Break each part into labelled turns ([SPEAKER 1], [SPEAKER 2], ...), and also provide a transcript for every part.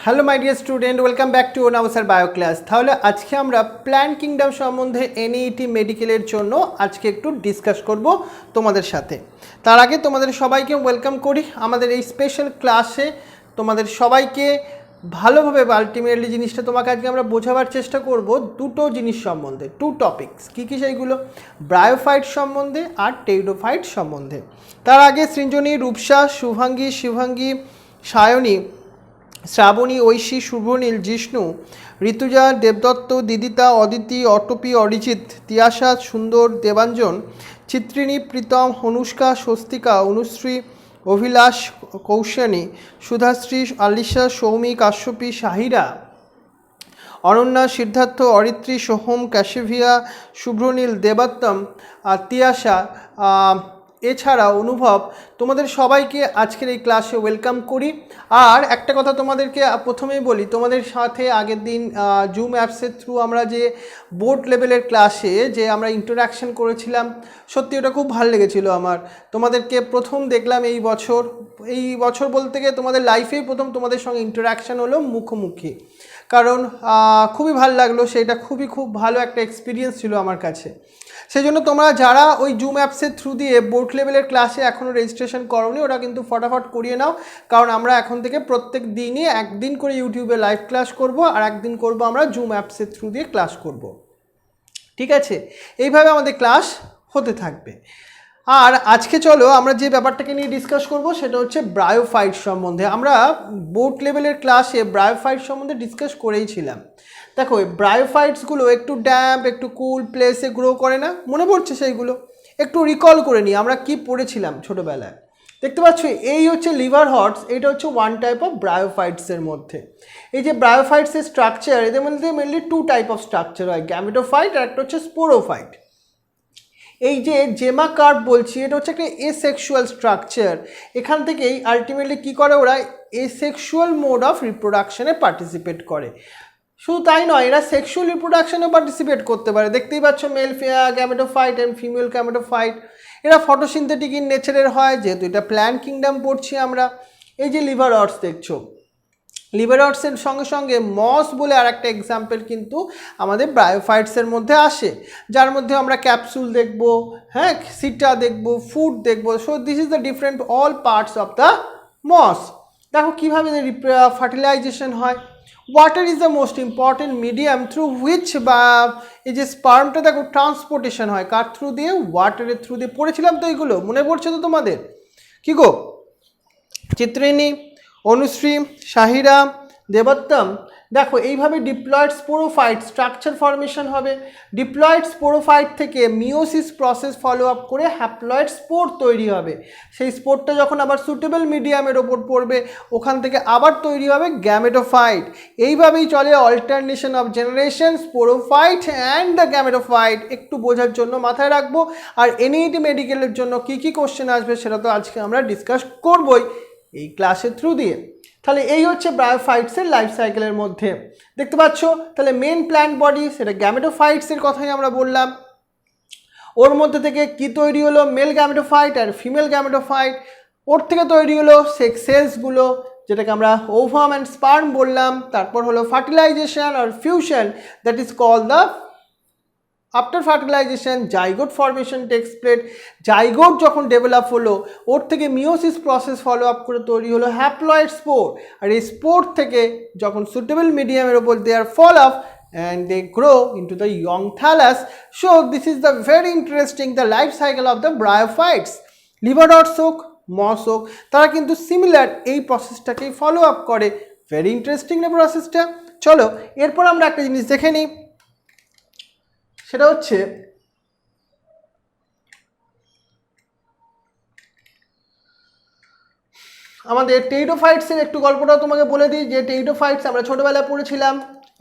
[SPEAKER 1] Hello my dear student, welcome back to অরুণাভাসির bio class. তাহলে আজকে আমরা প্ল্যান্ট কিংডম সম্বন্ধে এনইইটি মেডিকেলের জন্য আজকে একটু ডিসকাস করব তোমাদের সাথে। তার আগে তোমাদের সবাইকে ওয়েলকাম করি আমাদের এই স্পেশাল ক্লাসে। তোমাদের সবাইকে ভালোভাবে আলটিমেটলি জিনিসটা তোমাকে আজকে আমরা বোঝাবার চেষ্টা করব দুটো জিনিস সম্বন্ধে, টু টপিকস। কী কী সেইগুলো? ব্রায়োফাইট সম্বন্ধে আর টেইডোফাইট সম্বন্ধে। তার আগে সৃঞ্জনী, রূপসা, শুভাঙ্গী, শিবাঙ্গী, সায়নী, শ্রাবণী, ঐশী, শুভনীল, জিষ্ণু, ঋতুজা, দেবদত্ত, দিদিতা, অদিতি, অটপি, অরিজিৎ, তিয়াশা, সুন্দর, দেবাঞ্জন, চিত্রিণী, প্রীতম, অনুষ্কা, স্বস্তিকা, অনুশ্রী, অভিলাষ, কৌশানী, সুধাশ্রী, আলিশা, সৌমি, কাশ্যপী, সাহিরা, অনন্যা, সিদ্ধার্থ, অরিত্রী, সোহম, ক্যাশেভিয়া, শুভ্রনীল, দেবাত্তম, তিয়াশা, এছাড়া অনুভব, তোমাদের সবাইকে আজকের এই ক্লাসে ওয়েলকাম করি। আর একটা কথা তোমাদেরকে প্রথমেই বলি, তোমাদের সাথে আগের দিন জুম অ্যাপসের থ্রু আমরা যে বোর্ড লেভেলের ক্লাসে যে আমরা ইন্টারাকশন করেছিলাম, সত্যি ওটা খুব ভালো লেগেছিলো আমার। তোমাদেরকে প্রথম দেখলাম এই বছর বলতে গিয়ে তোমাদের লাইফেই প্রথম তোমাদের সঙ্গে ইন্টারাকশান হলো মুখোমুখি, কারণ খুবই ভালো লাগলো। সেটা খুব ভালো একটা এক্সপিরিয়েন্স ছিল আমার কাছে। সেই জন্য তোমরা যারা ওই জুম অ্যাপসের থ্রু দিয়ে বোর্ড লেভেলের ক্লাসে এখনও রেজিস্ট্রেশন করোনি, ওরা কিন্তু ফটাফট করিয়ে নাও, কারণ আমরা এখন থেকে প্রত্যেক দিনই একদিন করে ইউটিউবে লাইভ ক্লাস করব, আর একদিন করব আমরা জুম অ্যাপসের থ্রু দিয়ে ক্লাস করব। ঠিক আছে? এইভাবে আমাদের ক্লাস হতে থাকবে। আর আজকে চলো আমরা যে ব্যাপারটাকে নিয়ে ডিসকাস করব সেটা হচ্ছে ব্রায়োফাইট সম্বন্ধে। আমরা বোর্ড লেভেলের ক্লাসে ব্রায়োফাইট সম্বন্ধে ডিসকাস করেইছিলাম। দেখো, এই ব্রায়োফাইটসগুলো একটু ড্যাম্প, একটু কুল প্লেসে গ্রো করে না? মনে পড়ছে সেইগুলো? একটু রিকল করে নিই আমরা কি পড়েছিলাম ছোটোবেলায়। দেখতে পাচ্ছ, এই হচ্ছে লিভার হর্টস, এটা হচ্ছে ওয়ান টাইপ অফ ব্রায়োফাইটসের মধ্যে। এই যে ব্রায়োফাইটসের স্ট্রাকচার, এদের মধ্যে mainly two type of structure হয়, গ্যামেটোফাইট আর একটা হচ্ছে স্পোরোফাইট। এই যে জেমা কার্ভ বলছি, এটা হচ্ছে একটা এসেক্সুয়াল স্ট্রাকচার। এখান থেকেই আলটিমেটলি কী করে, ওরা এসেক্সুয়াল মোড অফ রিপ্রোডাকশনে পার্টিসিপেট করে। শুধু তাই নয়, এরা সেক্সুয়াল রিপ্রোডাকশনেও পার্টিসিপেট করতে পারে। দেখতেই পাচ্ছ, male gametophyte and female gametophyte. এরা ফটোসিনথেটিক ইন নেচারের হয়, যেহেতু এটা প্ল্যান্ট কিংডম পড়ছি আমরা। এই যে লিভার হর্টস দেখছো, লিভার হর্টসের সঙ্গে সঙ্গে মস বলে আর একটা এক্সাম্পল কিন্তু আমাদের ব্রায়োফাইটসের মধ্যে আসে, যার মধ্যে আমরা ক্যাপসুল দেখব, হ্যাঁ, সিটা দেখব, ফুড দেখব। So this is the different all parts of the moss. দেখো কীভাবে ফার্টিলাইজেশন হয়। Water is the most important medium through which, বা এই যে স্পার্মটা দেখো ট্রান্সপোর্টেশন হয় কার থ্রু দিয়ে? ওয়াটারের থ্রু দিয়ে। পড়েছিলাম তো এইগুলো, মনে পড়ছে তো তোমাদের? কী গো চিত্রিণী, অনুশ্রী, সাহিরা, দেবত্তম, দেখো এইভাবে ডিপ্লয়েড স্পোরোফাইট স্ট্রাকচার ফর্মেশন হবে। ডিপ্লয়েড স্পোরোফাইট থেকে মিওসিস প্রসেস ফলো আপ করে হ্যাপ্লয়েড স্পোর তৈরি হবে। সেই স্পোরটা যখন আবার সুটেবল মিডিয়ামের ওপর পড়বে, ওখান থেকে আবার তৈরি হবে গ্যামেটোফাইট। এইভাবেই চলে alternation of generation, sporophyte and the gametophyte. একটু বোঝার জন্য মাথায় রাখবো। আর এনইইটি মেডিকেলের জন্য কী কী কোশ্চেন আসবে সেটা তো আজকে আমরা ডিসকাস করবই এই ক্লাসের থ্রু দিয়ে। তাহলে এই হচ্ছে ব্রায়োফাইটসের লাইফ সাইকেলের মধ্যে, দেখতে পাচ্ছ। তাহলে মেন প্ল্যান্ট বডি, সেটা গ্যামেটোফাইটসের কথাই আমরা বললাম। ওর মধ্যে থেকে কি তৈরি হলো? মেল গ্যামেটোফাইট আর ফিমেল গ্যামেটোফাইট। ওর থেকে তৈরি হলো সেক্স সেলসগুলো, যেটাকে আমরা ওভাম অ্যান্ড স্পার্ম বললাম। তারপর হলো ফার্টিলাইজেশন আর fusion, that is called the after fertilisation zygote formation takes place. Zygote যখন ডেভেলপ হলো, ওর থেকে মিওসিস প্রসেস ফলো আপ করে তৈরি হলো হ্যাপ্লয়েড স্পোর। আর এই স্পোর থেকে যখন সুটেবল মিডিয়ামের ওপর they are fall of and they grow into the young thallus. So this is the very interesting the life cycle of the bryophytes. Liverworts হোক, moss হোক, তারা কিন্তু সিমিলার এই প্রসেসটাকেই ফলো আপ করে। ভেরি ইন্টারেস্টিং না প্রসেসটা? চলো এরপর আমরা একটা জিনিস দেখে নিই, সেটা হচ্ছে আমাদের টেইডোফাইটসের একটু গল্পটাও তোমাকে বলে দিই। যে টেইডোফাইটস আমরা ছোটোবেলায় পড়েছিলাম,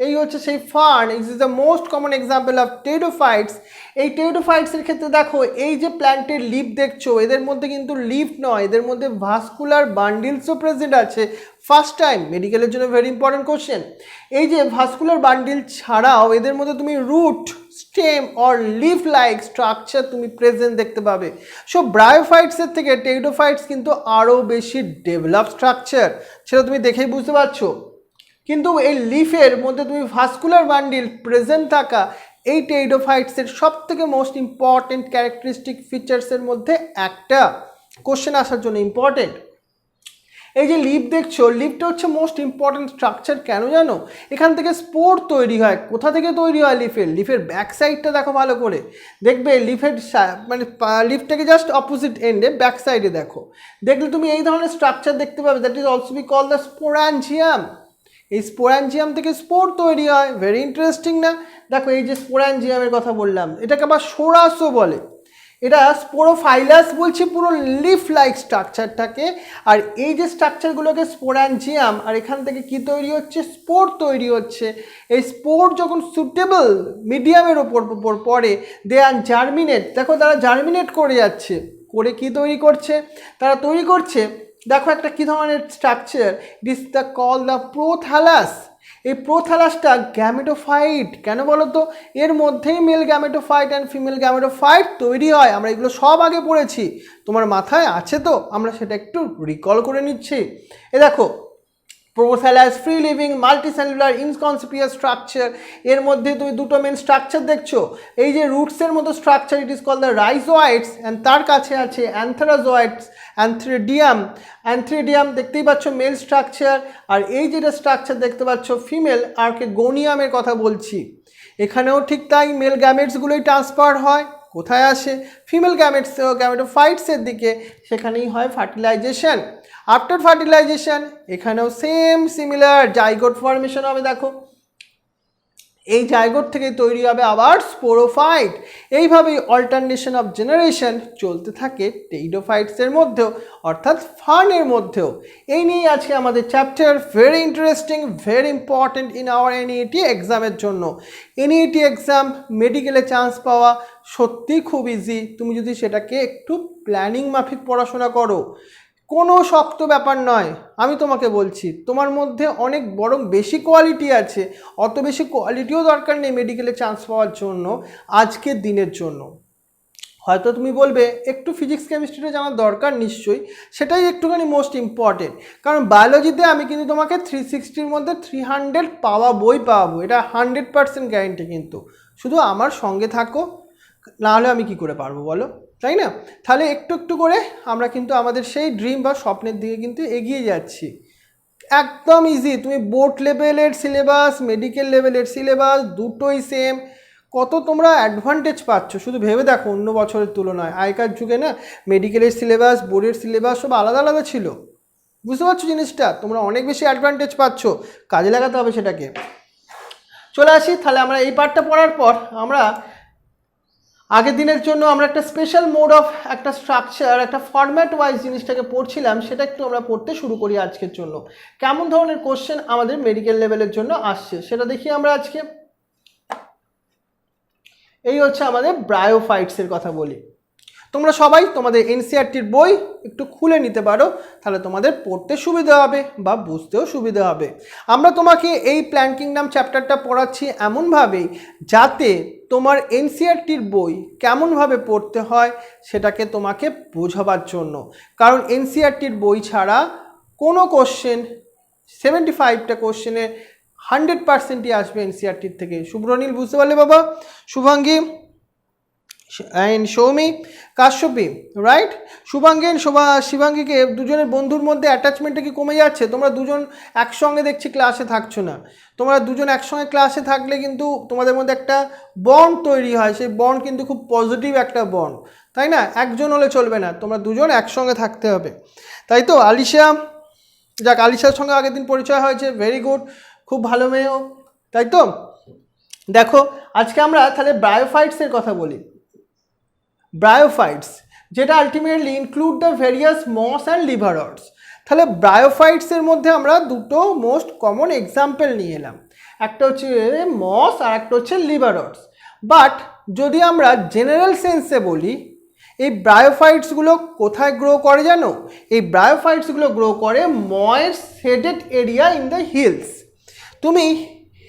[SPEAKER 1] এই হচ্ছে সেই fern. It is the most common example of pteridophytes. এই টেইডোফাইটসের ক্ষেত্রে দেখো, এই যে প্ল্যান্টের লিফ দেখছো, এদের মধ্যে কিন্তু লিফ নয়, এদের মধ্যে ভাস্কুলার বান্ডিলসও প্রেজেন্ট আছে। ফার্স্ট টাইম মেডিকেলের জন্য ভেরি ইম্পর্টেন্ট কোশ্চেন। এই যে ভাস্কুলার বান্ডিল ছাড়াও এদের মধ্যে তুমি root, stem or leaf like structure তুমি প্রেজেন্ট দেখতে পাবে। সো ব্রায়োফাইটসের থেকে টেইডোফাইটস কিন্তু আরও বেশি ডেভেলপ স্ট্রাকচার, সেটা তুমি দেখেই বুঝতে পারছো। কিন্তু এই লিফের মধ্যে তুমি ভাস্কুলার বান্ডিল প্রেজেন্ট থাকা এই টেরিডোফাইটসের সব থেকে মোস্ট ইম্পর্টেন্ট ক্যারেক্টারিস্টিক ফিচার্সের মধ্যে একটা কোশ্চেন আসার জন্য ইম্পর্টেন্ট। এই যে লিফ দেখছো, লিফটা হচ্ছে মোস্ট ইম্পর্টেন্ট স্ট্রাকচার। কেন জানো? এখান থেকে স্পোর তৈরি হয়। কোথা থেকে তৈরি হয়? লিফের ব্যাক সাইডটা দেখো ভালো করে, দেখবে লিফের মানে লিফটাকে জাস্ট অপোজিট এন্ডে ব্যাক সাইডে দেখো, দেখলে তুমি এই ধরনের স্ট্রাকচার দেখতে পাবে। That is also be call the sporangium. এই স্পোরাঞ্জিয়াম থেকে স্পোর তৈরি হয়। ভেরি ইন্টারেস্টিং না? দেখো এই যে স্পোরাঞ্জিয়ামের কথা বললাম, এটাকে আবার সোরাসও বলে। এটা স্পোরোফাইলাস বলছি, পুরো লিফ লাইক স্ট্রাকচারটাকে। আর এই যে স্ট্রাকচারগুলোকে স্পোরাঞ্জিয়াম, আর এখান থেকে কি তৈরি হচ্ছে? স্পোর তৈরি হচ্ছে। এই স্পোর যখন সুটেবল মিডিয়ামের ওপর পড়ে, দে আর জার্মিনেট। দেখো তারা জার্মিনেট করে যাচ্ছে, করে কি তৈরি করছে? তারা তৈরি করছে, দেখো একটা কী ধরনের structure, it is the call the prothallus. এই প্রোথ্যালাসটা গ্যামেটোফাইট। কেন বলো তো? এর মধ্যেই male gametophyte and female gametophyte তৈরি হয়। আমরা এগুলো সব আগে পড়েছি, তোমার মাথায় আছে তো? আমরা সেটা একটু রিকল করে নিচ্ছি। এ দেখো prothallus, free living multicellular inconspicuous structure. এর মধ্যে তুমি দুটো মেন স্ট্রাকচার দেখছো, এই যে রুটসের মতো structure, it is call the rhizoids, and তার কাছে আছে অ্যান্থেরাজয়েডস, অ্যান্থ্রিডিয়াম দেখতেই পাচ্ছ মেল স্ট্রাকচার। আর এই যেটা স্ট্রাকচার দেখতে পাচ্ছ ফিমেল আর্কেগোনিয়ামের কথা বলছি। এখানেও ঠিক তাই, মেল গ্যামেটসগুলোই ট্রান্সফার হয়। কোথায় আসে? ফিমেল গ্যামেটোফাইটসের দিকে, সেখানেই হয় ফার্টিলাইজেশন। আফটার ফার্টিলাইজেশন এখানেও সেম সিমিলার জাইগোট ফর্মেশন হবে। দেখো এই জাইগোট থেকে তৈরি হবে আবার স্পোরোফাইট। এইভাবেই অল্টারনেশন অফ জেনারেশন চলতে থাকে টেরিডোফাইটসের মধ্যেও, অর্থাৎ ফার্নের মধ্যেও। এই নিয়ে আজকে আমাদের chapter. Very interesting, very important in our NET এক্সামের জন্য। এনইটি এক্সাম মেডিকেলে চান্স পাওয়া সত্যিই খুব ইজি, তুমি যদি সেটাকে একটু প্ল্যানিং মাফিক পড়াশোনা করো। কোনো শক্ত ব্যাপার নয়, আমি তোমাকে বলছি। তোমার মধ্যে অনেক বরং বেশি কোয়ালিটি আছে, অত বেশি কোয়ালিটিও দরকার নেই মেডিকেলে চান্স পাওয়ার জন্য আজকের দিনের জন্য। হয়তো তুমি বলবে একটু ফিজিক্স কেমিস্ট্রিটা জানার দরকার, নিশ্চয়ই সেটাই একটুখানি মোস্ট ইম্পর্টেন্ট। কারণ বায়োলজিতে আমি কিন্তু তোমাকে 360-র মধ্যে 300 পাওয়াবো, এটা 100% গ্যারেন্টি। কিন্তু শুধু আমার সঙ্গে থাকো, নাহলে আমি কি করে পারবো বলো, তাই না? তাহলে একটু একটু করে আমরা কিন্তু আমাদের সেই ড্রিম বা স্বপ্নের দিকে কিন্তু এগিয়ে যাচ্ছি। একদম ইজি। তুমি বোর্ড লেভেলের সিলেবাস, মেডিকেল লেভেলের সিলেবাস দুটোই সেম। কত তোমরা অ্যাডভান্টেজ পাচ্ছ শুধু ভেবে দেখো অন্য বছরের তুলনায়। আগেকার যুগে না মেডিকেলের সিলেবাস, বোর্ডের সিলেবাস সব আলাদা আলাদা ছিল। বুঝতে পারছো জিনিসটা? তোমরা অনেক বেশি অ্যাডভান্টেজ পাচ্ছ, কাজে লাগাতে হবে সেটাকে। চলে আসি তাহলে আমরা এই পার্টটা পড়ার পর আমরা আগের দিনের জন্য আমরা একটা স্পেশাল মোড অফ একটা স্ট্রাকচার, একটা ফরম্যাট ওয়াইজ জিনিসটাকে পড়ছিলাম, সেটা একটু আমরা পড়তে শুরু করি আজকের জন্য। কেমন ধরনের কোশ্চেন আমাদের মেডিকেল লেভেলের জন্য আসছে সেটা দেখি আমরা আজকে। এই হচ্ছে আমাদের ব্রায়োফাইটসের কথা বলি। তোমরা সবাই তোমাদের এনসিইআরটির বই একটু খুলে নিতে পারো, তাহলে তোমাদের পড়তে সুবিধা হবে বা বুঝতেও সুবিধা হবে। আমরা তোমাকে এই প্ল্যান্ট কিংডম চ্যাপ্টারটা পড়াচ্ছি এমনভাবেই যাতে তোমার এনসিইআরটির বই কেমনভাবে পড়তে হয় সেটাকে তোমাকে বোঝাবার জন্য। কারণ এনসিইআরটির বই ছাড়া কোনো কোশ্চেন, 75টা কোশ্চেনে 100%ই আসবে এনসিইআরটির থেকে। শুভ্রনীল বুঝতে পারলে বাবা? Shubhangi and Soumi, Kashyapi, right? শুভাঙ্গী শিবাঙ্গীকে দুজনের বন্ধুর মধ্যে অ্যাটাচমেন্টটা কি কমে যাচ্ছে? তোমরা দুজন একসঙ্গে দেখছি ক্লাসে থাকছো না। তোমরা দুজন একসঙ্গে ক্লাসে থাকলে কিন্তু তোমাদের মধ্যে একটা বন্ড তৈরি হয়, সেই বন্ড কিন্তু খুব পজিটিভ একটা বন্ড, তাই না? একজন হলে চলবে না, তোমরা দুজন একসঙ্গে থাকতে হবে, তাই তো? আলিশা, যাক আলিশার সঙ্গে আগের দিন পরিচয় হয়েছে, ভেরি গুড, খুব ভালো মেয়েও, তাই তো? দেখো আজকে আমরা তাহলে ব্রায়োফাইটসের কথা বলি। ব্রায়োফাইটস যেটা ultimately include the various moss and liverworts. তাহলে ব্রায়োফাইটসের মধ্যে আমরা দুটো মোস্ট কমন এক্সাম্পল নিয়ে এলাম, একটা হচ্ছে মস আর একটা হচ্ছে লিভারটস। বাট যদি আমরা জেনারেল সেন্সে বলি, এই ব্রায়োফাইটসগুলো কোথায় গ্রো করে জানো? এই ব্রায়োফাইটসগুলো গ্রো করে ময়ের shaded area in the hills. তুমি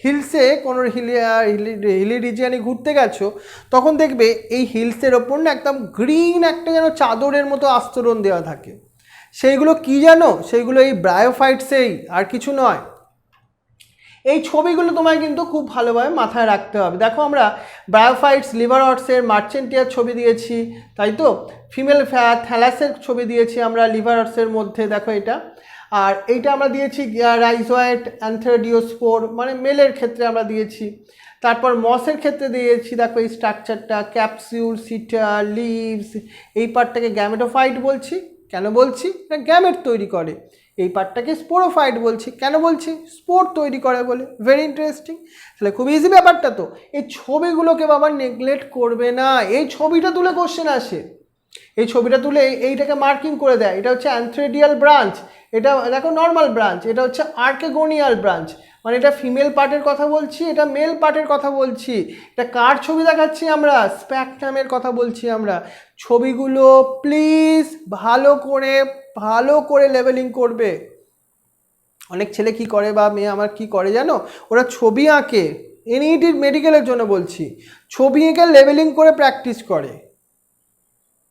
[SPEAKER 1] হিলসে কোনো হিলি রিজিয়ানে ঘুরতে গেছো, তখন দেখবে এই হিলসের ওপর না একদম গ্রিন একটা যেন চাদরের মতো আস্তরণ দেওয়া থাকে। সেইগুলো কি জানো? সেইগুলো এই ব্রায়োফাইটসেই, আর কিছু নয়। এই ছবিগুলো তোমায় কিন্তু খুব ভালোভাবে মাথায় রাখতে হবে। দেখো আমরা ব্রায়োফাইটস লিভার অর্সের মার্চেন্টিয়ার ছবি দিয়েছি, তাই তো ফিমেল থ্যালাসের ছবি দিয়েছি আমরা লিভার অর্সের মধ্যে, দেখো এটা। আর এইটা আমরা দিয়েছি রাইজোয়েট অ্যান্থেরিডিওস্পোর, মানে মেলের ক্ষেত্রে আমরা দিয়েছি। তারপর মসের ক্ষেত্রে দিয়েছি, দেখো এই স্ট্রাকচারটা ক্যাপসিউল, সিটা, লিভস। এই পার্টটাকে গ্যামেটোফাইট বলছি, কেন বলছি না গ্যামেট তৈরি করে। এই পার্টটাকে স্পোরোফাইট বলছি, কেন বলছি স্পোর তৈরি করে বলে। Very interesting. তাহলে খুব ইজি ব্যাপারটা তো। এই ছবিগুলোকে বাবা নেগলেক্ট করবে না। এই ছবিটা তুলে কোশ্চেন আসে, এই ছবিটা তুলে এইটাকে মার্কিং করে দেয়, এটা হচ্ছে অ্যান্থ্রেডিয়াল ব্রাঞ্চ, এটা দেখো নর্মাল ব্রাঞ্চ, এটা হচ্ছে আর্কেগোনিয়াল ব্রাঞ্চ, মানে এটা ফিমেল পার্টের কথা বলছি, এটা মেল পার্টের কথা বলছি। এটা কার ছবি দেখাচ্ছি আমরা? স্প্যাকট্রামের কথা বলছি আমরা। ছবিগুলো প্লিজ ভালো করে লেবেলিং করবে। অনেক ছেলে কি করে বা মেয়ে আমার কি করে জানো, ওরা ছবি আঁকে, এনইটির মেডিকেলের জন্য বলছি, ছবি এঁকে লেবেলিং করে প্র্যাকটিস করে,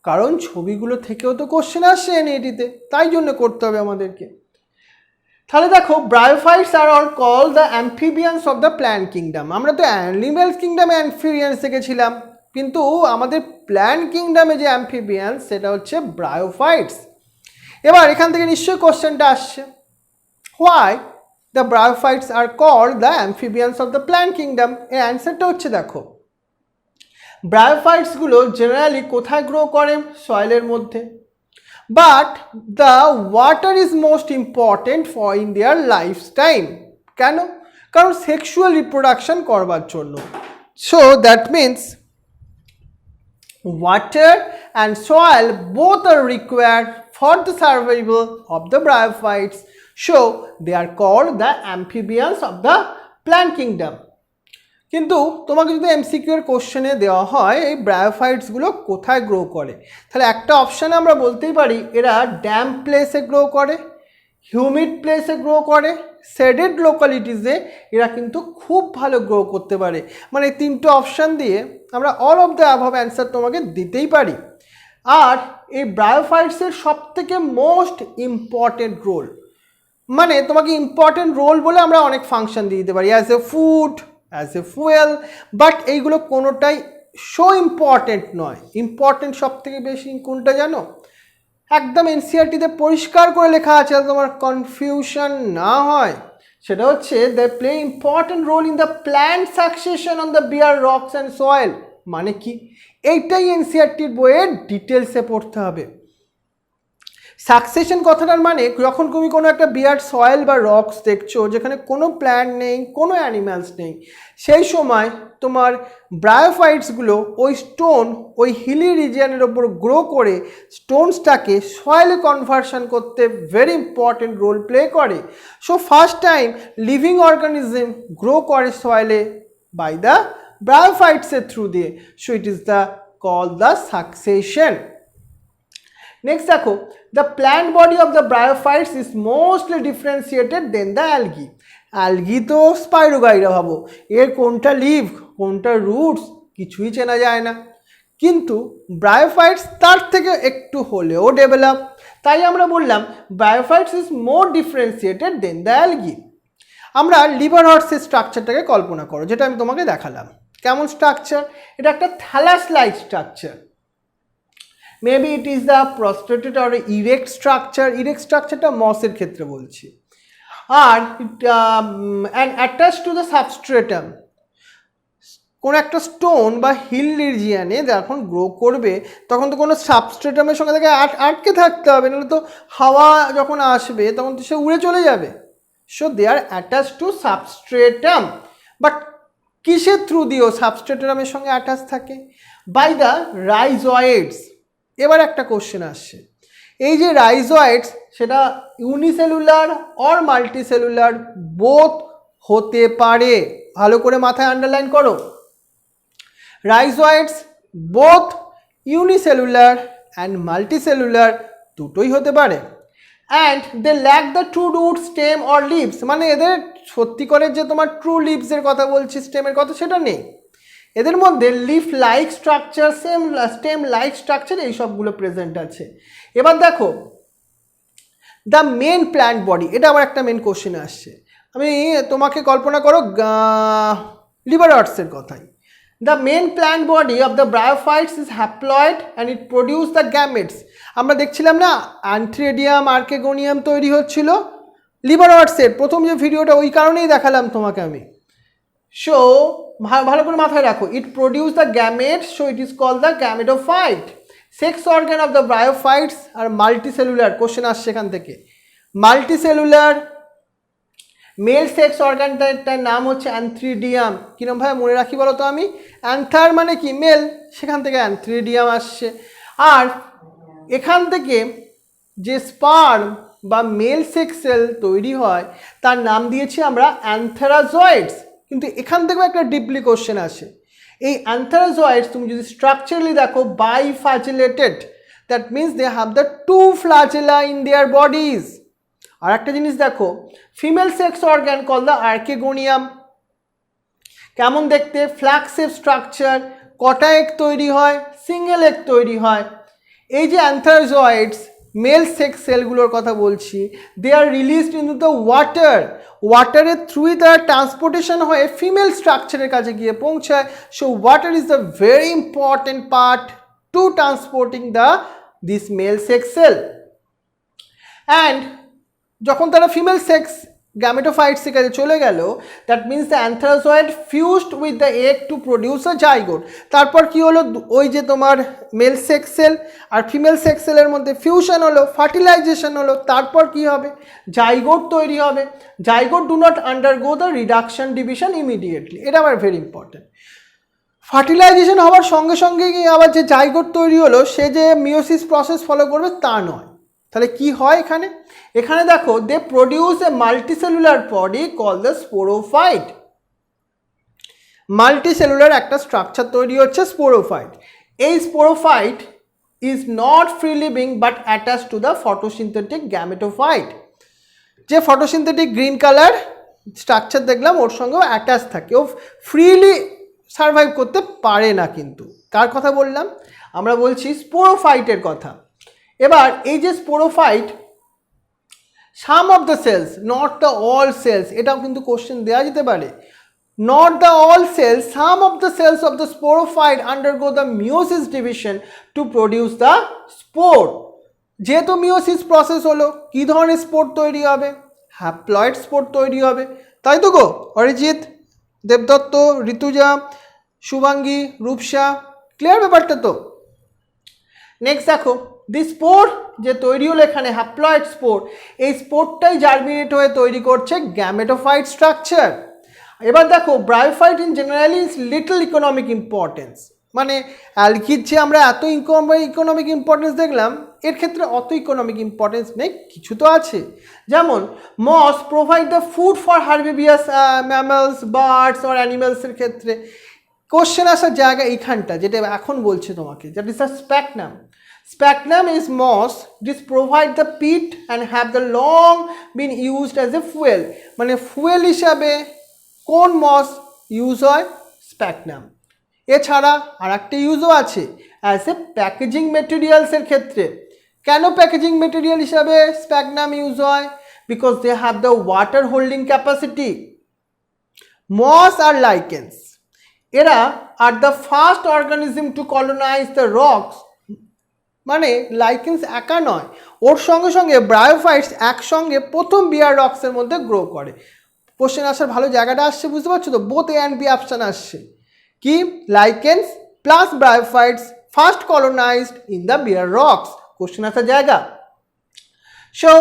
[SPEAKER 1] কারণ ছবিগুলো থেকেও তো কোশ্চেন আসছে এনইটিতে, তাই জন্য করতে হবে আমাদেরকে। তাহলে দেখো bryophytes are all call the amphibians of the plant kingdom. আমরা তো অ্যানিমেলস কিংডমে অ্যাম্ফিবিয়ান্স দেখেছিলাম, কিন্তু আমাদের প্ল্যান্ট কিংডমে যে অ্যাম্ফিবিয়ান্স সেটা হচ্ছে ব্রায়োফাইটস। এবার এখান থেকে নিশ্চয়ই কোশ্চেনটা আসছে, why the bryophytes are called the amphibians of the plant kingdom. এর অ্যান্সারটা হচ্ছে দেখো, ব্রায়োফাইটসগুলো জেনারেলি কোথায় গ্রো করে? সয়েলের মধ্যে। But the water is most important for in their life time. কেন? কারণ সেক্সুয়াল রিপ্রোডাকশন করবার জন্য। So that means water and soil both are required for the survival of the bryophytes, so they are called the amphibians of the plant kingdom. কিন্তু তোমাকে যদি MCQ এর কোশ্চেনে দেওয়া হয় এই ব্রায়োফাইটসগুলো কোথায় গ্রো করে, তাহলে একটা অপশানে আমরা বলতেই পারি এরা ড্যাম্প প্লেসে গ্রো করে, হিউমিড প্লেসে গ্রো করে, শেডেড লোকালিটিসে এরা কিন্তু খুব ভালো গ্রো করতে পারে। মানে তিনটে অপশান দিয়ে আমরা all of the above answer তোমাকে দিতেই পারি। আর এই ব্রায়োফাইটসের সবথেকে মোস্ট ইম্পর্টেন্ট রোল, মানে তোমাকে ইম্পর্টেন্ট রোল বলে আমরা অনেক ফাংশন দিয়ে দিতে পারি, as a food, as a fuel, but এইগুলো কোনোটাই সো ইম্পর্টেন্ট নয়। ইম্পর্টেন্ট সব থেকে বেশি কোনটা জানো? একদম এনসিআরটিতে পরিষ্কার করে লেখা আছে, তোমার কনফিউশন না হয়, সেটা হচ্ছে they play important role in the plant succession on the bare rocks and soil. মানে কি? এইটাই এনসিআরটির বইয়ের ডিটেলসে পড়তে হবে। সাকসেশন কথাটার মানে যখন তুমি কোনো একটা বিয়ার সয়েল বা রকস দেখছো যেখানে কোনো প্ল্যান্ট নেই, কোনো অ্যানিম্যালস নেই, সেই সময় তোমার ব্রায়োফাইটসগুলো ওই স্টোন, ওই হিলি রিজিয়নের ওপর গ্রো করে স্টোনসটাকে সয়েলে কনভার্সন করতে ভেরি ইম্পর্টেন্ট রোল প্লে করে। So first time living organism grow করে সয়েলে বাই দ্য ব্রায়োফাইটসের থ্রু দিয়ে। So it is the call the succession. Next দেখো, the plant body of the bryophytes is mostly differentiated than the algae. algae তো spirogyra ভাবো, এর কোনটা leave কোনটা roots কিছুই চেনা যায় না, কিন্তু ব্রায়োফাইটস তার থেকে একটু হলেও ডেভেলপ। তাই আমরা বললাম bryophytes is more differentiated than the algae. আমরা লিভার হর্সের স্ট্রাকচারটাকে কল্পনা করো, যেটা আমি তোমাকে দেখালাম। কেমন স্ট্রাকচার? এটা একটা thallus like structure. Maybe it is the prostrated or erect structure. Erect structureটা মসের ক্ষেত্রে বলছি। আর and attached to the substratum, কোন একটা স্টোন বা হিল রিজিয়ানে যখন গ্রো করবে তখন তো কোনো সাবস্ট্রেটামের সঙ্গে তাকে আটকে থাকতে হবে, নাহলে তো হাওয়া যখন আসবে তখন তো সে উড়ে চলে যাবে। So they are attach to substratum. But কিসের থ্রু দিয়েও সাবস্ট্রেটামের সঙ্গে অ্যাটাচ থাকে? By the rhizoids. এবার একটা কোশ্চেন আসছে, এই যে রাইজয়েডস সেটা ইউনিসেলুলার অর মাল্টিসেলুলার বোথ হতে পারে। ভালো করে মাথায় আন্ডারলাইন করো, rhizoids both unicellular and multicellular, দুটোই হতে পারে। And they lack the true root stem or leaves, মানে এদের সত্যিকারের যে তোমার ট্রু লিভসের কথা বলছি, স্টেমের কথা, সেটা নেই। এদের মধ্যে leaf like structure, stem like structure, এই সবগুলো প্রেজেন্ট আছে। এবার দেখো দ্য মেন প্ল্যান্ট বডি, এটা আবার একটা মেন কোশ্চেন আসছে। আমি তোমাকে কল্পনা করো লিভার আর্টসের কথাই। The main plant body of the bryophytes is haploid and it produce the gametes. আমরা দেখছিলাম না অ্যান্থ্রেডিয়াম আর্কেগোনিয়াম তৈরি হচ্ছিল লিভার আর্টসের প্রথম যে ভিডিওটা, ওই কারণেই দেখালাম তোমাকে আমি। সো ভালো করে মাথায় রাখো, it produce the gametes, so it is called the gametophyte. Sex organ of the bryophytes are multicellular, question আসছে এখান থেকে। মাল্টিসেলুলার মেল সেক্স অর্গানটার নাম হচ্ছে অ্যান্থ্রিডিয়াম। কিরম ভাবে মনে রাখি বলো তো আমি? অ্যান্থার মানে কি মেল, সেখান থেকে অ্যান্থ্রিডিয়াম আসছে। আর এখান থেকে যে স্পার্ম বা মেল সেক্স সেল তৈরি হয় তার নাম দিয়েছি আমরা অ্যান্থেরাজয়েডস। কিন্তু এখান থেকেও একটা ডিপলি কোশ্চেন আসে। এই অ্যান্থেরাজয়েডস তুমি যদি স্ট্রাকচারালি দেখো biflagellated, that means they have the two flagella in their bodies. আর একটা জিনিস দেখো, female sex organ call the archegonium, কেমন দেখতে? ফ্ল্যাগ শেপ স্ট্রাকচার, কটা এগ তৈরি হয়? সিঙ্গেল এগ তৈরি হয়। এই যে অ্যান্থারজয়েডস মেল সেক্স সেলগুলোর কথা বলছি, they are released into the water, ওয়াটারের থ্রুই তারা ট্রান্সপোর্টেশন হয়ে ফিমেল স্ট্রাকচারের কাছে গিয়ে পৌঁছায়। So water is the very important part to transporting this male sex cell. And যখন তারা ফিমেল সেক্স গ্যামেটোফাইটসের কাছে চলে গেল, that means the antherozoid fused with the egg to produce a zygote. তারপর কি হলো? ওই যে তোমার মেল সেক্স সেল আর ফিমেল সেক্স সেলের মধ্যে ফিউশন হলো, ফার্টিলাইজেশন হলো, তারপর কি হবে? জাইগোট তৈরি হবে। Zygote do not undergo the reduction division immediately, এটা আবার ভেরি ইম্পর্টেন্ট। ফার্টিলাইজেশন হওয়ার সঙ্গে সঙ্গে আবার যে জাইগোট তৈরি হলো সে যে মিওসিস প্রসেস ফলো করবে তা নয়। তাহলে কি হয় এখানে? এখানে দেখো, they produce a multicellular body call the sporophyte. Multicellular একটা স্ট্রাকচার তৈরি হচ্ছে স্পোরোফাইট। এই sporophyte is not free living but attach to the photosynthetic gametophyte. যে ফটোসিনথেটিক গ্রিন কালার স্ট্রাকচার দেখলাম ওর সঙ্গেও অ্যাটাচ থাকে, ও ফ্রিলি সার্ভাইভ করতে পারে না। কিন্তু কার কথা বললাম? আমরা বলছি স্পোরোফাইটের কথা। এবার এই যে sporophyte, some of the cells, not the all cells, এটাও কিন্তু কোশ্চেন দেওয়া যেতে পারে। Not the all cells, some of the cells of the sporophyte undergo the meiosis division to produce the spore. যেহেতু মিওসিস প্রসেস হলো, কী ধরনের spore তৈরি হবে? হ্যাপ্লয়েড স্পোর তৈরি হবে, তাই তো গো? অরিজিৎ, দেবদত্ত, ঋতুজা, শুভাঙ্গী, রূপসা, ক্লিয়ার ব্যাপারটা তো? নেক্সট দেখো, দি স্পোর যে তৈরি হলো এখানে হ্যাপ্লয়েড স্পোর, এই স্পোরটাই জার্মিনেট হয়ে তৈরি করছে গ্যামেটোফাইট স্ট্রাকচার। এবার দেখো, bryophyte in generally is little economic importance, মানে অ্যালকির যে আমরা এত ইকোনমিক ইম্পর্টেন্স দেখলাম, এর ক্ষেত্রে অত ইকোনমিক ইম্পর্টেন্স নেই, কিছু তো আছে। যেমন moss provide the food for herbivorous mammals, birds or অ্যানিমালসের ক্ষেত্রে কোশ্চেন আসার জায়গা এইখানটা, যেটা এখন বলছে তোমাকে, that is the sphagnum. Sphagnum is moss. This provide the peat and have the long been used as a fuel. মানে ফুয়েল হিসাবে কোন মস ইউজ হয়? স্প্যাকনাম। এছাড়া আর একটা ইউজও আছে অ্যাজ এ প্যাকেজিং মেটেরিয়ালসের ক্ষেত্রে। কেন প্যাকেজিং মেটেরিয়াল হিসাবে স্প্যাকনাম ইউজ হয়? Because they have the water holding capacity. Moss আর লাইকেন্স, এরা are the first organism to colonise the rocks. মানে লাইকেন্স একা নয়, ওর সঙ্গে সঙ্গে ব্রায়োফাইটস একসঙ্গে প্রথম বিয়ার রক্সের মধ্যে গ্রো করে। কোশ্চেন আসার ভালো জায়গাটা আসছে, বুঝতে পারছো তো? Both A and B option আসছে। কি? Lichens plus bryophytes first colonised in the bare rocks, question আসার জায়গা। So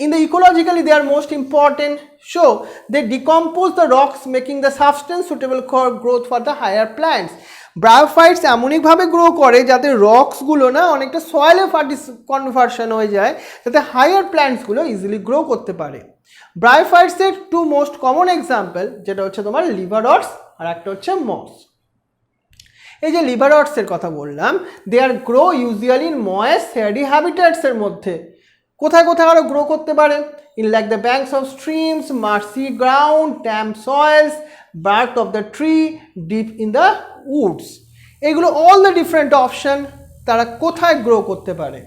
[SPEAKER 1] in the ecologically they are most important. So they decompose the rocks making the substance suitable for growth for the higher plants. Bryophytes এমনইভাবে grow করে যাতে রক্সগুলো না অনেকটা সয়েলে conversion হয়ে যায়, যাতে হায়ার প্ল্যান্টসগুলো ইজিলি গ্রো করতে পারে। ব্রায়োফাইটসের টু মোস্ট কমন এক্সাম্পল, যেটা হচ্ছে তোমার লিভার রটস আর একটা হচ্ছে মস। এই যে লিভার রটসের কথা বললাম, they are grow usually in moist shady হ্যাবিটেটসের মধ্যে। কোথায় কোথায় আরও গ্রো করতে পারে? In like the banks of streams, marshy ground, damp soils, bark of the tree, deep in the woods. এগুলো অল দ্য ডিফারেন্ট অপশন তারা কোথায় গ্রো করতে পারে?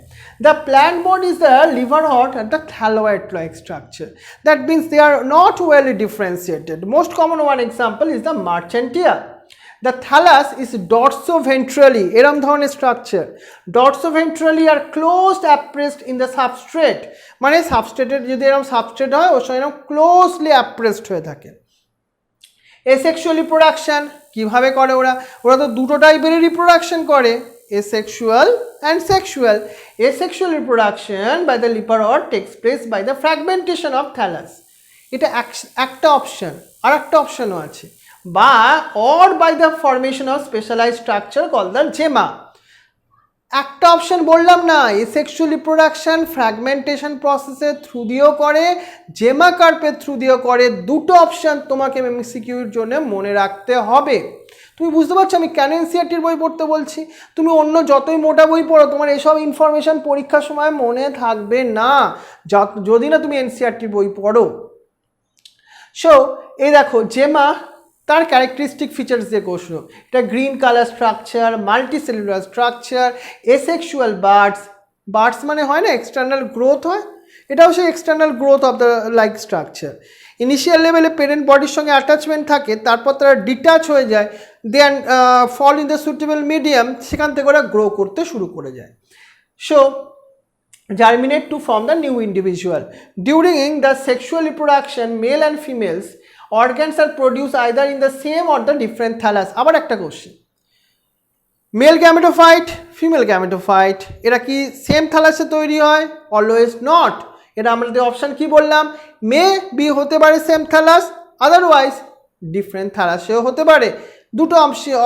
[SPEAKER 1] The plant body is the liver rod and the thalloid-like structure. That means they are not well differentiated. Most common one example is the marchantia. The thallus is dorsoventrally, এরম ধরনের structure. Dorsoventrally are closed appressed in the substrate. মানে সাবস্ট্রেটের যদি এরম substrate হয় ওর সঙ্গে এরম closely অ্যাপ্রেসড হয়ে থাকে। এসেক্সুয়াল রিপ্রোডাকশন কিভাবে করে ওরা তো দুটো টাইপের রিপ্রোডাকশন করে, asexual and sexual. Asexual reproduction by the liver rod takes place by the fragmentation of thallus. এটা একটা অপশন, আর একটা অপশনও আছে, বা or by the formation of specialized structure called the gemma. একটা অপশন বললাম না, asexual reproduction fragmentation প্রসেসের through দিয়েও করে, জেমা কার্পের থ্রু দিয়েও করে। দুটো অপশন তোমাকে এমসিকিউর জন্য মনে রাখতে হবে। তুমি বুঝতে পারছো আমি কেন এনসিইআরটির বই পড়তে বলছি? তুমি অন্য যতই মোটা বই পড়ো তোমার এসব ইনফরমেশন পরীক্ষার সময় মনে থাকবে না যদি না তুমি এনসিইআরটির বই পড়ো। সো এই দেখো জেমা, তার ক্যারেক্টারিস্টিক ফিচার্স দিয়ে কোশ্চেন, এটা green colour structure, multicellular structure, asexual buds মানে হয় না এক্সটার্নাল গ্রোথ হয়, এটাও সেই external growth of the like structure. Initial লেভেলে পেরেন্ট বডির সঙ্গে অ্যাটাচমেন্ট থাকে, তারপর তারা ডিটাচ হয়ে যায়, then fall in the suitable medium, সেখান থেকে ওরা গ্রো করতে শুরু করে যায়। So germinate to form the new individual. During the sexual reproduction, male and females organs are produced either in the same or the different thallus. আবার একটা question, male gametophyte, female gametophyte, এরা কি same থ্যালাসে তৈরি হয়? Always not. এটা আমাদের option কি বললাম, মে বি হতে পারে সেম থ্যালাস, আদারওয়াইজ ডিফারেন্ট থ্যালাসেও হতে পারে। দুটো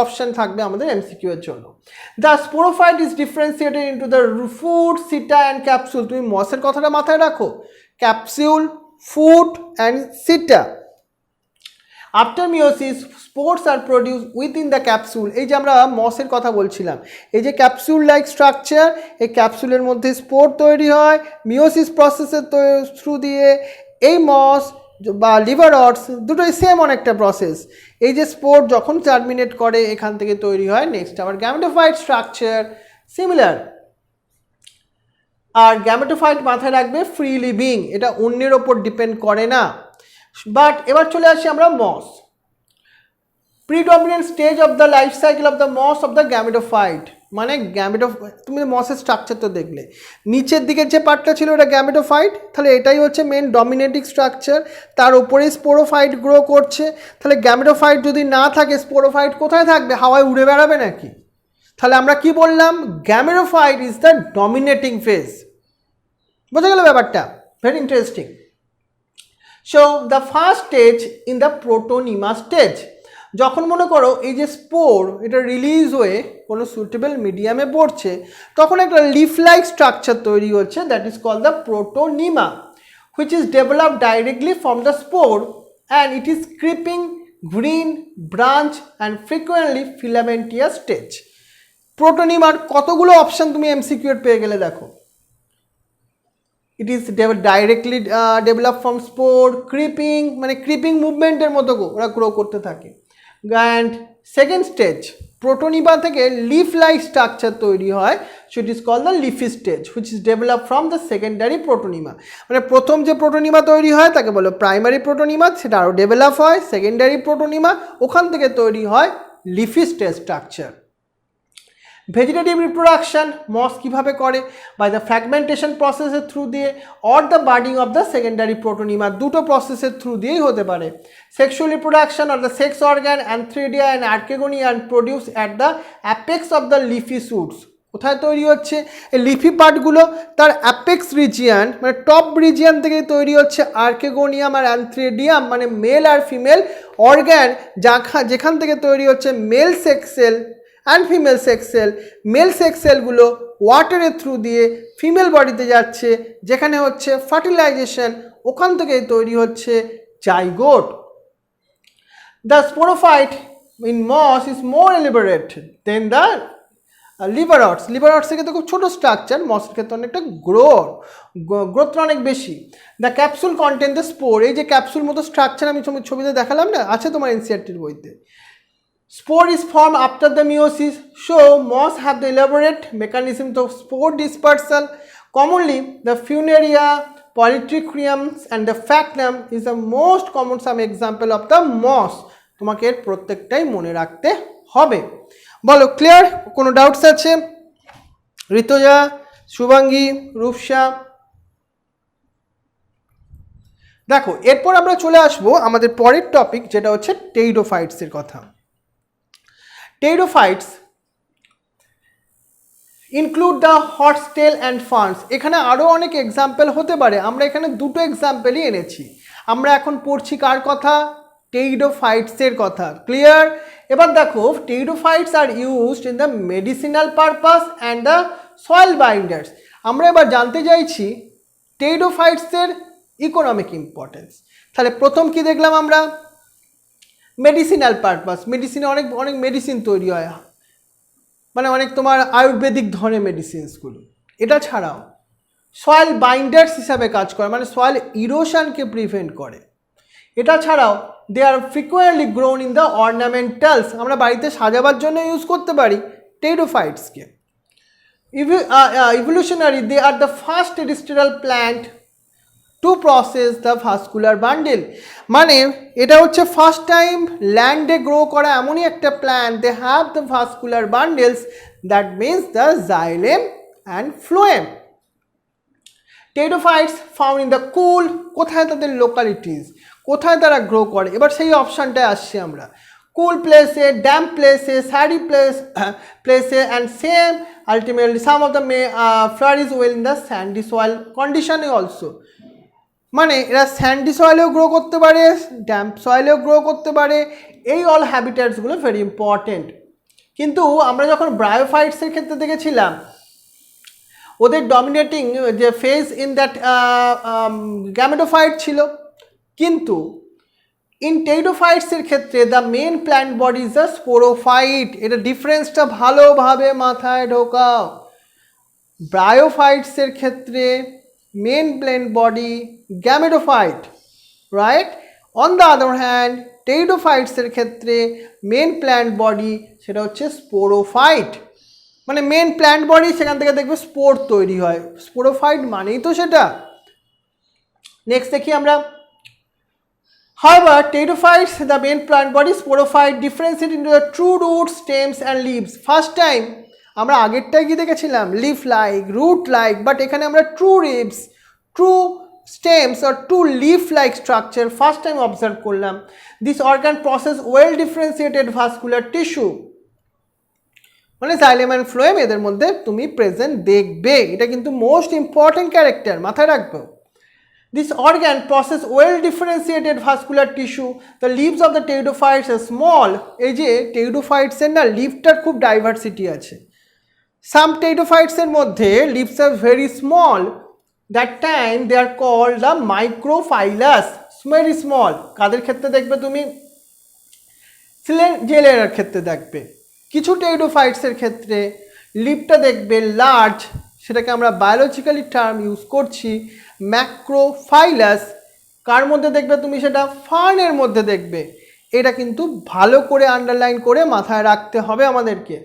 [SPEAKER 1] অপশন থাকবে আমাদের এমসিকিউ এর জন্য। The sporophyte is differentiated into the foot, seta and capsule. তুমি মসের কথাটা মাথায় রাখো, capsule, foot and seta. After meiosis spores are produce within the capsule. এই যে আমরা মসের কথা বলছিলাম, এই যে ক্যাপসুল লাইক স্ট্রাকচার, এই ক্যাপসুলের মধ্যে স্পোর তৈরি হয় মিওসিস প্রসেসের থ্রু দিয়ে। এই মস বা লিভার রডস দুটোই সেম অনেকটা প্রসেস। এই যে স্পোর যখন জার্মিনেট করে এখান থেকে তৈরি হয় নেক্সট আবার গ্যামেটোফাইট স্ট্রাকচার সিমিলার। আর গ্যামেটোফাইট মাথায় রাখবে ফ্রি লিভিং, এটা অন্যের ওপর ডিপেন্ড করে না। বাট এবার চলে আসি আমরা moss. Predominant stage of the life cycle of the moss of the gametophyte, মানে তুমি মসের স্ট্রাকচার তো দেখলে, নিচের দিকের যে পার্টটা ছিল ওটা গ্যামেটোফাইট, তাহলে এটাই হচ্ছে মেন ডমিনেটিং স্ট্রাকচার, তার উপরেই স্পোরোফাইট গ্রো করছে। তাহলে গ্যামেটোফাইট যদি না থাকে স্পোরোফাইট কোথায় থাকবে? হাওয়ায় উড়ে বেড়াবে নাকি? তাহলে আমরা কি বললাম, gametophyte is the dominating phase. বোঝা গেল ব্যাপারটা? Very interesting. So the first stage in the protonema stage, যখন মনে করো এই যে স্পোর এটা রিলিজ হয়ে কোনো সুটেবল মিডিয়ামে পড়ছে, তখন একটা লিফ লাইক স্ট্রাকচার তৈরি হচ্ছে, that is called the protonema, which is developed directly from the spore and it is creeping green branch and frequently filamentous stage. প্রোটোনিমার কতগুলো অপশান তুমি এমসিকিউ পেয়ে গেলে দেখো। It is directly develop from spore, creeping মানে creeping মুভমেন্টের মতো ওরা গ্রো করতে থাকে। অ্যান্ড সেকেন্ড স্টেজ প্রোটোনিমা থেকে লিফ লাইক স্ট্রাকচার তৈরি হয়, so it is called the leafy stage which is develop from the secondary protonema. মানে প্রথম যে প্রোটোনিমা তৈরি হয় তাকে বলো প্রাইমারি প্রোটোনিমা, সেটা আরও ডেভেলপ হয় সেকেন্ডারি প্রোটোনিমা, ওখান থেকে তৈরি হয় leafy stage structure. Vegetative reproduction moss কীভাবে করে? বাই দ্য ফ্র্যাগমেন্টেশন প্রসেসের থ্রু দিয়ে or the budding of the secondary protonema, দুটো প্রসেসের থ্রু দিয়েই হতে পারে। Sexual reproduction or the sex organ antheridia and archegonia and produce at the apex of the leafy shoots. কোথায় তৈরি হচ্ছে? এই লিফি পার্টগুলো তার অ্যাপেক্স রিজিয়ান মানে টপ রিজিয়ান থেকে তৈরি হচ্ছে আর্কেগোনিয়াম আর অ্যান্থ্রিডিয়াম, মানে মেল আর ফিমেল অর্গান, যেখান থেকে তৈরি হচ্ছে male sex cell and female sex cell. Male sex সেলগুলো ওয়াটারের থ্রু দিয়ে ফিমেল বডিতে যাচ্ছে, যেখানে হচ্ছে ফার্টিলাইজেশন, ওখান থেকেই তৈরি হচ্ছে zygote. The sporophyte in moss is more elaborate than the liverworts. Liverworts থেকে তো খুব ছোটো স্ট্রাকচার, মসের ক্ষেত্রে অনেকটা গ্রোথটা অনেক বেশি। The capsule content the spore, এই যে ক্যাপসুল মতো স্ট্রাকচার আমি ছবিতে দেখালাম না, আছে তোমার এনসিইআরটির বইতে। Spore is formed after the meiosis, so moss have the elaborate mechanisms of spore dispersal. Commonly, the Funaria, Polytrichum and the Sphagnum is the most common some example of the moss. তোমাকে এর প্রত্যেকটাই মনে রাখতে হবে। বলো clear? কোনো doubts আছে? ঋতুজা, শুভাঙ্গী, রূপসা। দেখো এরপর আমরা চলে আসবো আমাদের পরের টপিক, যেটা হচ্ছে টেরিডোফাইটসের কথা। Pteridophytes include the horsetail and ferns. এখানে আরও অনেক এক্সাম্পল হতে পারে, আমরা এখানে দুটো এক্সাম্পলই এনেছি। আমরা এখন পড়ছি কার কথা? টেরিডোফাইটসের কথা। ক্লিয়ার? এবার দেখো pteridophytes are used in the medicinal purpose and the soil binders. আমরা এবার জানতে চাইছি টেরিডোফাইটসের ইকোনমিক ইম্পর্টেন্স। তাহলে প্রথম কি দেখলাম আমরা? মেডিসিনাল পারপাস, মেডিসিনে অনেক অনেক মেডিসিন তৈরি হয়, মানে অনেক তোমার আয়ুর্বেদিক ধরনের মেডিসিনসগুলো। এটা ছাড়াও সয়েল বাইন্ডার্স হিসাবে কাজ করে, মানে সয়েল ইরোশনকে প্রিভেন্ট করে। এটা ছাড়াও they are frequently grown in the ornamentals, আমরা বাড়িতে সাজাবার জন্য ইউজ করতে পারি টেরিডোফাইটসকে। Evolutionary they are the first terrestrial plant to possess the vascular bundle, মানে এটা হচ্ছে ফার্স্ট টাইম ল্যান্ডে গ্রো করা এমনই একটা plant, they have the vascular bundles, that means the xylem and phloem. Pteridophytes found in the cool, কোথায় তাদের localities, কোথায় তারা গ্রো করে, এবার সেই অপশানটায় আসছি আমরা। কুল প্লেসে, ড্যাম্প প্লেসে, স্যাডি প্লেসে and same ultimately some of the flourish well in the sandy soil কন্ডিশনে অলসো, মানে এরা স্যান্ডি সয়েলেও গ্রো করতে পারে, ড্যাম্প সয়েলেও গ্রো করতে পারে। এই অল হ্যাবিটেটসগুলো ভেরি ইম্পর্টেন্ট। কিন্তু আমরা যখন ব্রায়োফাইটসের ক্ষেত্রে দেখেছিলাম ওদের ডমিনেটিং যে ফেজ ইন দ্যাট গ্যামেটোফাইট ছিল, কিন্তু ইন টেরিডোফাইটসের ক্ষেত্রে the main plant body is the sporophyte. এটা ডিফারেন্সটা ভালোভাবে মাথায় ঢোকাও। ব্রায়োফাইটসের ক্ষেত্রে main plant body gametophyte, right? On the other hand টেরিডোফাইটসের ক্ষেত্রে মেন প্ল্যান্ট বডি সেটা হচ্ছে স্পোরোফাইট, মানে মেন প্ল্যান্ট বডি, সেখান থেকে দেখবে স্পোর তৈরি হয়, স্পোরোফাইট মানেই তো সেটা। নেক্সট দেখি আমরা, however pteridophytes the main plant body sporophyte differentiate into the true roots, stems and leaves. First time আমরা আগেরটাই কি দেখেছিলাম? Leaf like, root like, but এখানে আমরা ট্রু রিবস, ট্রু স্টেমস আর true leaf like structure first time observe করলাম। This organ possess well differentiated vascular tissue, মানে xylem and phloem এদের মধ্যে তুমি প্রেজেন্ট দেখবে। এটা কিন্তু মোস্ট ইম্পর্টেন্ট ক্যারেক্টার, মাথায় রাখবো। This organ process well differentiated vascular tissue. The leaves of the pteridophytes are small. এই যে pteridophytes এর না লিভটার খুব ডাইভার্সিটি আছে। Some pteridophytes এর মধ্যে leaves are very small. That time they are called the microphyllus. Very small. কাদের ক্ষেত্রে দেখবে তুমি? সিলেঞ্জেলের ক্ষেত্রে দেখবে। কিছু pteridophytes এর ক্ষেত্রে লিভটা দেখবে লার্জ, সেটাকে আমরা বায়োলজিক্যালি টার্ম ইউজ করছি ম্যাক্রোফাইলাস। কার মধ্যে দেখবে তুমি সেটা? ফার্নের মধ্যে দেখবে। এটা কিন্তু ভালো করে আন্ডারলাইন করে মাথায় রাখতে হবে আমাদেরকে।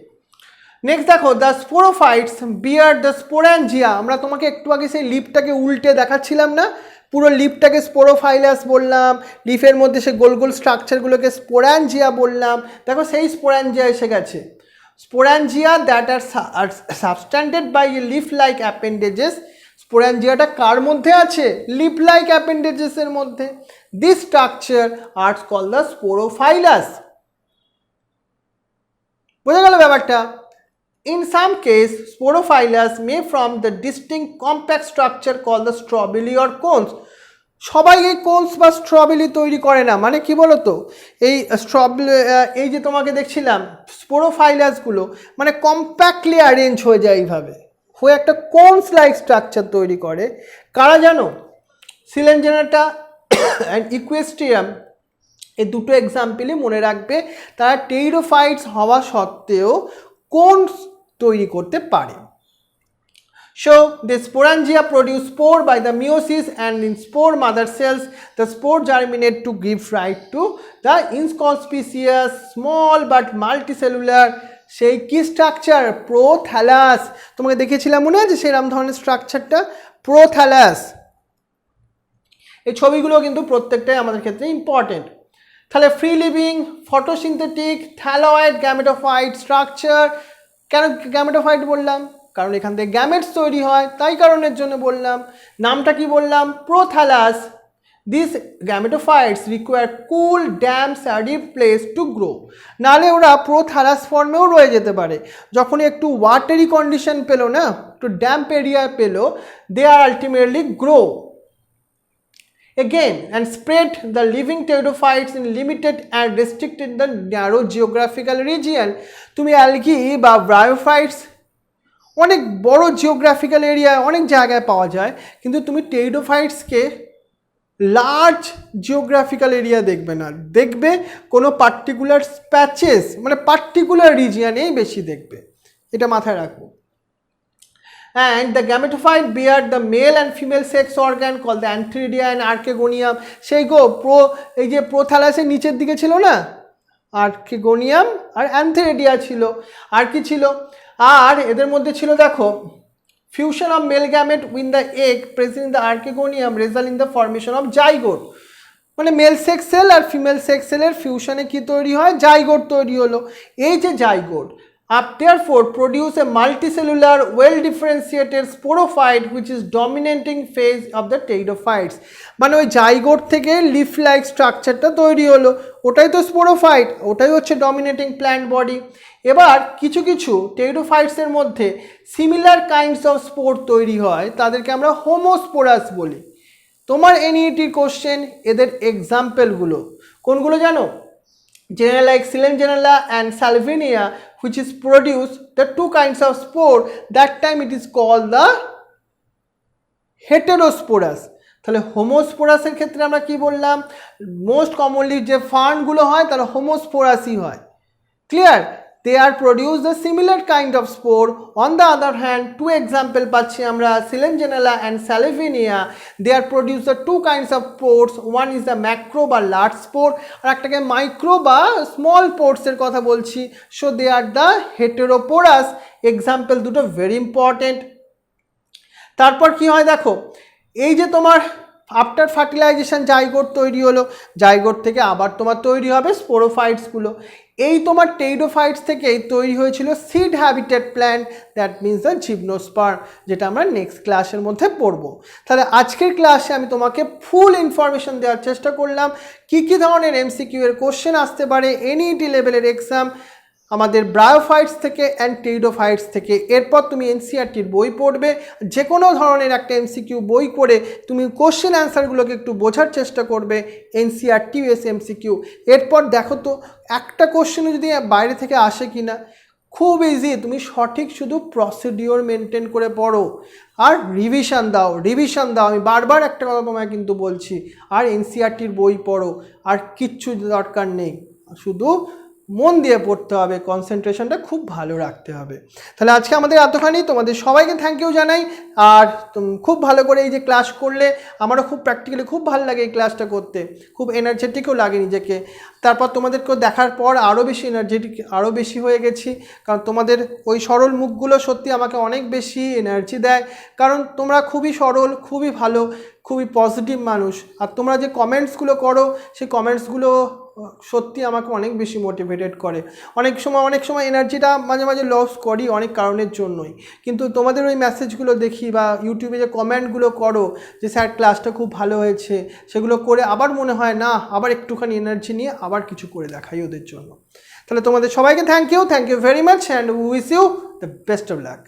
[SPEAKER 1] নেক্সট দেখো, দ্য স্পোরোফাইটস বিয়ার দ্য স্পোরাঞ্জিয়া। আমরা তোমাকে একটু আগে সেই লিফটাকে উল্টে দেখাচ্ছিলাম না, পুরো লিফটাকে স্পোরোফাইলাস বললাম, লিফের মধ্যে সে গোল গোল স্ট্রাকচারগুলোকে স্পোরাঞ্জিয়া বললাম। দেখো সেই স্পোরাঞ্জিয়া এসে গেছে। Sporangia that are subtended by leaf like appendages. স্পোরাঞ্জিয়াটা কার মধ্যে আছে? লিফ লাইক অ্যাপেন্ডেজেসের মধ্যে। This structure are call the sporophylls. বোঝা গেল ব্যাপারটা? In some case, sporophyllus may form the distinct compact structure called the strobili or cones. সবাই এই কোনস বা স্ট্রবেলি তৈরি করে না, মানে কি বলতো, এই স্ট্রবেলি এই যে তোমাকে দেখছিলাম স্পোরোফাইলাসগুলো মানে কম্প্যাক্টলি অ্যারেঞ্জ হয়ে যায় এইভাবে, হয়ে একটা কোনস লাইক স্ট্রাকচার তৈরি করে। কারা জানো? সিলেনজেনাটা অ্যান্ড ইকুয়েস্ট্রিয়াম, এই দুটো এক্সাম্পলই মনে রাখবে। তারা টেরিডোফাইটস হওয়া সত্ত্বেও কোনস তৈরি করতে পারে। So the sporangia produce spore by the meiosis, and in spore mother cells the spore germinate to give rise to the inconspicuous small but multicellular সেই কি স্ট্রাকচার, প্রোথ্যালাস। তোমাকে দেখিয়েছিলাম মনে আছে সেরকম ধরনের স্ট্রাকচারটা, প্রোথ্যালাস। এই ছবিগুলো কিন্তু প্রত্যেকটাই আমাদের ক্ষেত্রে ইম্পর্টেন্ট। তাহলে free living, photosynthetic, thalloid, gametophyte structure. কেন গ্যামেটোফাইট বললাম? কারণ এখান থেকে গ্যামেটস তৈরি হয়, তাই কারণের জন্য বললাম। নামটা কি বললাম? Prothallus. This gametophytes require cool damp shady place to grow. নাহলে ওরা প্রোথ্যালাস ফর্মেও রয়ে যেতে পারে। যখন একটু ওয়াটারি কন্ডিশন পেলো না, একটু ড্যাম্প এরিয়া পেলো, they are ultimately grow again and spread the living pteridophytes in limited and restricted the narrow geographical region. তুমি অ্যালগি বা ব্রায়োফাইটস অনেক বড় জিওগ্রাফিক্যাল এরিয়া অনেক জায়গায় পাওয়া যায়, কিন্তু তুমি টেরিডোফাইটসকে লার্জ জিওগ্রাফিক্যাল এরিয়া দেখবে না, দেখবে কোনো পার্টিকুলার প্যাচেস মানে পার্টিকুলার রিজিয়নেই বেশি দেখবে, এটা মাথায় রাখবো। And the gametophyte bear the male and female sex organ called the antheridia and archegonium. সেই গো এই যে প্রোথ্যালাসের নিচের দিকে ছিল না, আর্কেগোনিয়াম আর অ্যান্থেরিডিয়া ছিল। আর কি ছিল? আর এদের মধ্যে ছিল দেখো, fusion of male gamete with the egg present in the archegonium result in the formation of zygote. মানে মেল সেক্স সেল আর ফিমেল সেক্স সেলের ফিউশনে কি তৈরি হয়? জাইগোট তৈরি হলো। এই যে zygote therefore produce a multicellular well differentiated sporophyte which is dominating phase of the pteridophytes. মানে ওই জাইগোট থেকে লিফ লাইক স্ট্রাকচারটা তৈরি হলো, ওটাই তো স্পোরোফাইট, ওটাই হচ্ছে ডমিনেটিং প্ল্যান্ট বডি। এবার কিছু কিছু টেরিডোফাইটসের মধ্যে সিমিলার কাইন্ডস অফ স্পোর তৈরি হয়, তাদেরকে আমরা হোমোস্পোরাস বলি। তোমার এনইটির কোশ্চেন এদের এক্সাম্পলগুলো কোনগুলো জানো? Genera like Silengenella and Salvinia, which is produce the two kinds of spore, that time it is called the heterosporous. তাহলে হোমোস্পোরাসের ক্ষেত্রে আমরা কি বললাম? মোস্ট কমনলি যে ফার্নগুলো হয় তারা হোমোস্পোরাসই হয়। Clear? they are produce the similar kind of spore. On the other hand, two example পাচ্ছি আমরা, Silengenella and Salvinia, they are produce the two kinds of pores. One is the macro বা large spore, আর একটাকে micro বা small পোর্স এর কথা বলছি। so they are the heteroporous example, দুটো very important. তারপর কি হয় দেখো, এই যে তোমার আফটার ফার্টিলাইজেশন জাইগোট তৈরি হলো, জাইগোট থেকে আবার তোমার তৈরি হবে স্পোরোফাইটসগুলো। এই তোমার টেরিডোফাইটস থেকেই তৈরি হয়েছিল seed habitat plant, that means the gymnosperm, যেটা আমরা নেক্সট ক্লাসের মধ্যে পড়বো। তাহলে আজকের ক্লাসে আমি তোমাকে ফুল ইনফরমেশন দেওয়ার চেষ্টা করলাম কী কী ধরনের এমসিকিউ এর কোশ্চেন আসতে পারে এনইটি লেভেলের এক্সাম আমাদের ব্রায়োফাইটস থেকে অ্যান্ড টেরিডোফাইটস থেকে। এরপর তুমি এনসিইআরটির বই পড়বে, যে কোনো ধরনের একটা এমসিকিউ বই করে তুমি কোশ্চেন অ্যান্সারগুলোকে একটু বোঝার চেষ্টা করবে, এনসিইআরটি এস এমসিকিউ। এরপর দেখো তো একটা কোশ্চেনও যদি বাইরে থেকে আসে কি না, খুব ইজি, তুমি সঠিক শুধু প্রসিডিওর মেনটেন করে পড়ো আর রিভিশন দাও, রিভিশন দাও। আমি বারবার একটা কথা তোমায় কিন্তু বলছি, আর এনসিইআরটির বই পড়ো, আর কিচ্ছু দরকার নেই, শুধু মন দিয়ে পড়তে হবে, কনসেন্ট্রেশনটা খুব ভালো রাখতে হবে। তাহলে আজকে আমাদের এতখানি, তোমাদের সবাইকে থ্যাংক ইউ জানাই। আর খুব ভালো করে এই যে ক্লাস করলে আমারও খুব প্র্যাকটিক্যালি খুব ভালো লাগে এই ক্লাসটা করতে, খুব এনার্জেটিকও লাগে নিজেকে। তারপর তোমাদেরকেও দেখার পর আরও বেশি এনার্জেটিক আরও বেশি হয়ে গেছি, কারণ তোমাদের ওই সরল মুখগুলো সত্যি আমাকে অনেক বেশি এনার্জি দেয়, কারণ তোমরা খুবই সরল, খুবই ভালো, খুবই পজিটিভ মানুষ। আর তোমরা যে কমেন্টসগুলো করো সেই কমেন্টসগুলো সত্যি আমাকে অনেক বেশি মোটিভেটেড করে। অনেক সময় এনার্জিটা মাঝে মাঝে লস করি অনেক কারণের জন্যই, কিন্তু তোমাদের ওই মেসেজগুলো দেখি বা ইউটিউবে যে কমেন্টগুলো করো যে স্যার ক্লাসটা খুব ভালো হয়েছে, সেগুলো করে আবার মনে হয় না আবার একটুখানি এনার্জি নিয়ে আবার কিছু করে দেখাই ওদের জন্য। তাহলে তোমাদের সবাইকে thank you very much and wish you the best of lakh.